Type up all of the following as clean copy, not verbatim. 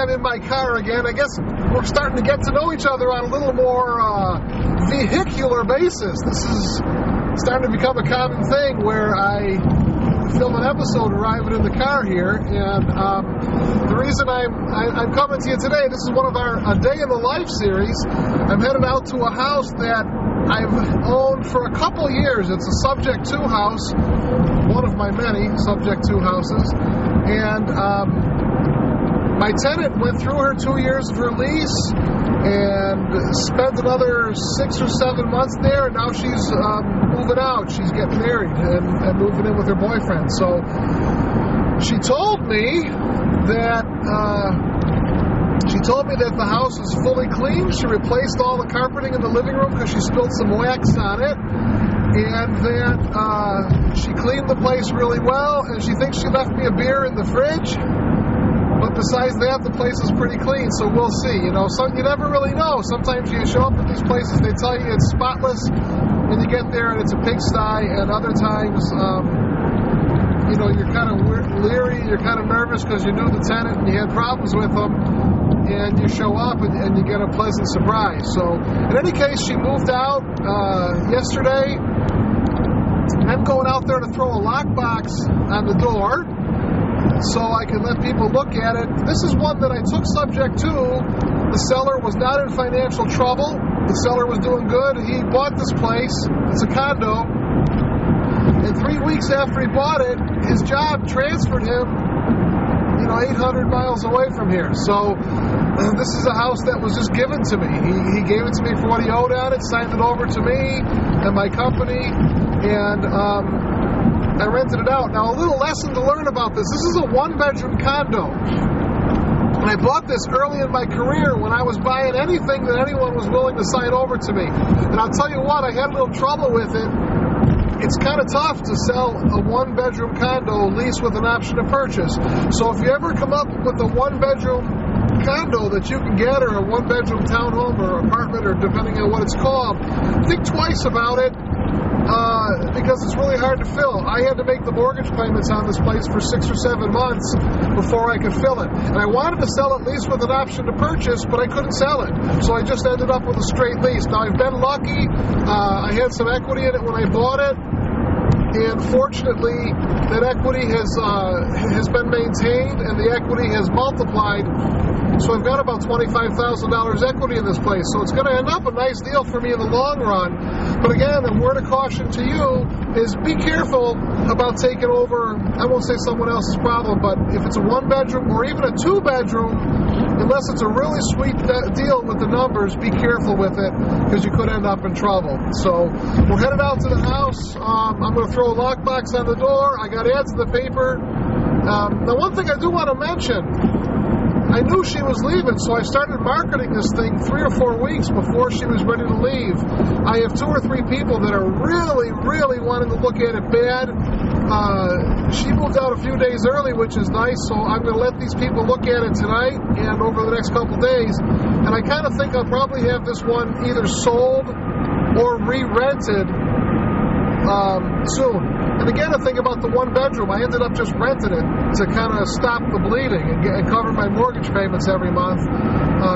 I am in my car again. I guess we're starting to get to know each other on a little more vehicular basis. This is starting to become a common thing where I film an episode arriving in the car here, and the reason I'm coming to you today, this is one of our A Day in the Life series. I'm headed out to a house that I've owned for a couple years. It's a Subject 2 house, one of my many Subject 2 houses, and my tenant went through her 2 years of her lease and spent another 6 or 7 months there, and now she's moving out. She's getting married and moving in with her boyfriend. So she told me that the house is fully clean. She replaced all the carpeting in the living room because she spilled some wax on it, and that she cleaned the place really well, and she thinks she left me a beer in the fridge. But besides that, the place is pretty clean, so we'll see. You know, so you never really know. Sometimes you show up at these places, they tell you it's spotless, and you get there and it's a pigsty, and other times, you know, you're kind of leery, you're kind of nervous because you knew the tenant and you had problems with them, and you show up and you get a pleasant surprise. So, in any case, she moved out yesterday. I'm going out there to throw a lockbox on the door so I can let people look at it. This is one that I took Subject to. The seller was not in financial trouble. The seller was doing good. He bought this place. It's a condo. And 3 weeks after he bought it, his job transferred him, 800 miles away from here. So this is a house that was just given to me. He gave it to me for what he owed on it, signed it over to me and my company, and I rented it out. Now, a little lesson to learn about this. This is a one-bedroom condo. And I bought this early in my career when I was buying anything that anyone was willing to sign over to me. And I'll tell you what, I had a little trouble with it. It's kind of tough to sell a one-bedroom condo lease with an option to purchase. So if you ever come up with a one-bedroom condo that you can get, or a one-bedroom townhome or apartment, or depending on what it's called, think twice about it. Because it's really hard to fill. I had to make the mortgage payments on this place for 6 or 7 months before I could fill it. And I wanted to sell at least with an option to purchase, but I couldn't sell it. So I just ended up with a straight lease. Now, I've been lucky. I had some equity in it when I bought it. And fortunately, that equity has been maintained, and the equity has multiplied. So I've got about $25,000 equity in this place. So it's going to end up a nice deal for me in the long run. But again, a word of caution to you is be careful about taking over, I won't say someone else's problem, but if it's a one-bedroom or even a two-bedroom, unless it's a really sweet deal with the numbers, be careful with it, because you could end up in trouble. So we're headed out to the house. I'm going to throw a lockbox on the door. I got ads in the paper. Now, one thing I do want to mention, I knew she was leaving, so I started marketing this thing 3 or 4 weeks before she was ready to leave. I have 2 or 3 people that are really, really wanting to look at it bad. She moved out a few days early, which is nice, so I'm going to let these people look at it tonight and over the next couple days. And I kind of think I'll probably have this one either sold or re-rented soon. And again, I think about the one bedroom. I ended up just renting it to kind of stop the bleeding and cover my mortgage payments every month.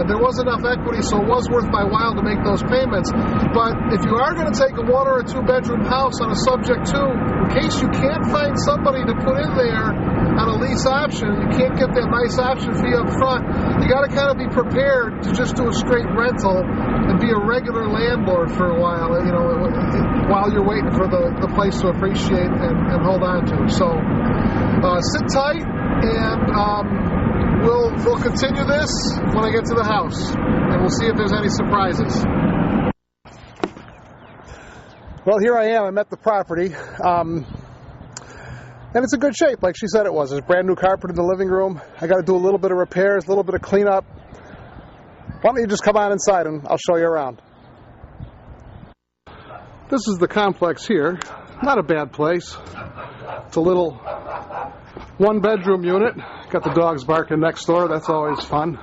There was enough equity, so it was worth my while to make those payments. But if you are going to take a 1 or a 2 bedroom house on a Subject 2, in case you can't find somebody to put in there on a lease option, you can't get that nice option fee up front, you got to kind of be prepared to just do a straight rental and be a regular landlord for a while, while you're waiting for the place to appreciate and hold on to. So sit tight, and we'll continue this when I get to the house, and we'll see if there's any surprises. Well, here I am. I'm at the property, and it's in good shape, like she said it was. There's brand new carpet in the living room. I got to do a little bit of repairs, a little bit of cleanup. Why don't you just come on inside and I'll show you around. This is the complex here. Not a bad place. It's a little 1-bedroom unit. Got the dogs barking next door. That's always fun.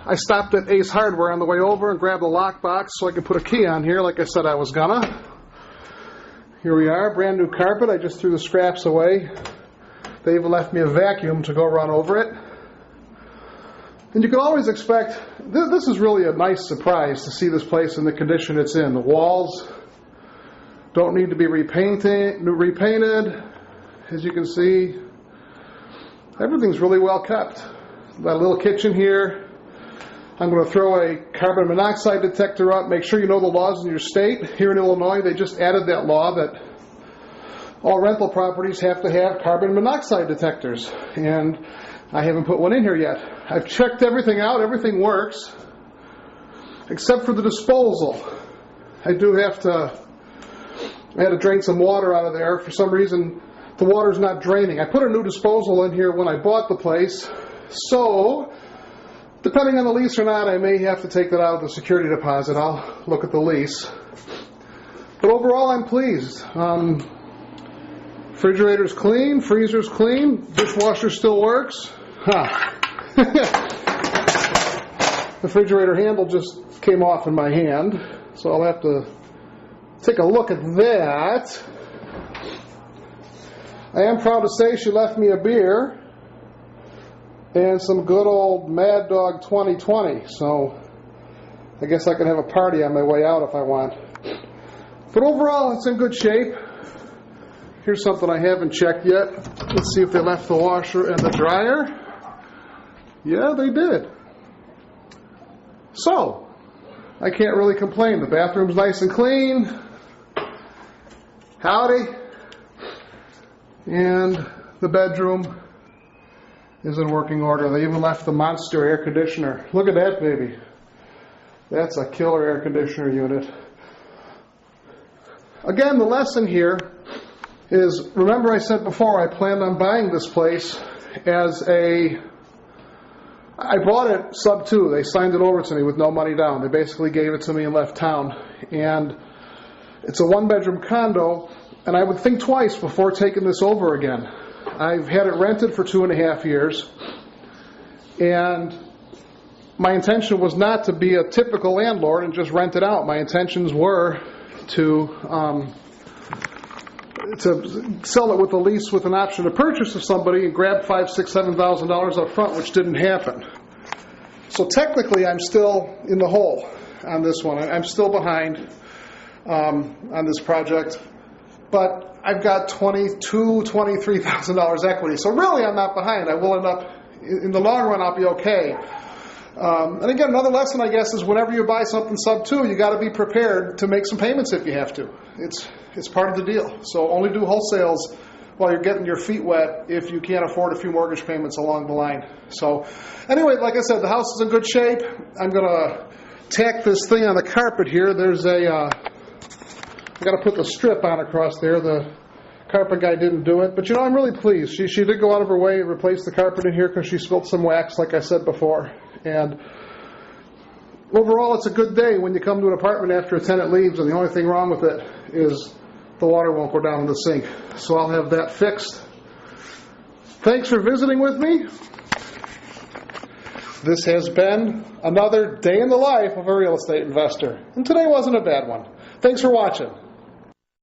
I stopped at Ace Hardware on the way over and grabbed a lockbox so I could put a key on here like I said I was gonna. Here we are, brand new carpet. I just threw the scraps away. They even left me a vacuum to go run over it. And you can always expect, this is really a nice surprise to see this place in the condition it's in. The walls don't need to be repainted. As you can see, everything's really well kept. Got a little kitchen here. I'm going to throw a carbon monoxide detector up. Make sure you know the laws in your state. Here in Illinois, they just added that law that all rental properties have to have carbon monoxide detectors. And I haven't put one in here yet. I've checked everything out. Everything works. Except for the disposal. I had to drain some water out of there. For some reason, the water's not draining. I put a new disposal in here when I bought the place. So, depending on the lease or not, I may have to take that out of the security deposit. I'll look at the lease. But overall, I'm pleased. Refrigerator's clean, freezer's clean, dishwasher still works. The refrigerator handle just came off in my hand, so I'll have to take a look at that. I am proud to say she left me a beer and some good old Mad Dog 2020, so I guess I can have a party on my way out if I want. But overall, it's in good shape. Here's something I haven't checked yet. Let's see if they left the washer and the dryer. Yeah, they did. So, I can't really complain. The bathroom's nice and clean. Howdy. And the bedroom is in working order. They even left the monster air conditioner. Look at that baby. That's a killer air conditioner unit. Again, the lesson here is, remember I said before, I planned on buying this place as I bought it sub 2. They signed it over to me with no money down. They basically gave it to me and left town. And it's a 1-bedroom condo, and I would think twice before taking this over again. I've had it rented for 2.5 years, and my intention was not to be a typical landlord and just rent it out. My intentions were to sell it with a lease with an option to purchase to somebody and grab $5,000, $6,000, $7,000 up front, which didn't happen. So technically, I'm still in the hole on this one. I'm still behind on this project, but I've got $22,000, $23,000 equity. So really, I'm not behind. I will end up, in the long run, I'll be okay. And again, another lesson, I guess, is whenever you buy something sub 2, you got to be prepared to make some payments if you have to. It's part of the deal. So only do wholesales while you're getting your feet wet if you can't afford a few mortgage payments along the line. So anyway, like I said, the house is in good shape. I'm going to tack this thing on the carpet here. There's I got to put the strip on across there. The carpet guy didn't do it. But, I'm really pleased. She did go out of her way and replace the carpet in here because she spilled some wax, like I said before. And overall, it's a good day when you come to an apartment after a tenant leaves, and the only thing wrong with it is the water won't go down in the sink. So I'll have that fixed. Thanks for visiting with me. This has been another day in the life of a real estate investor. And today wasn't a bad one. Thanks for watching.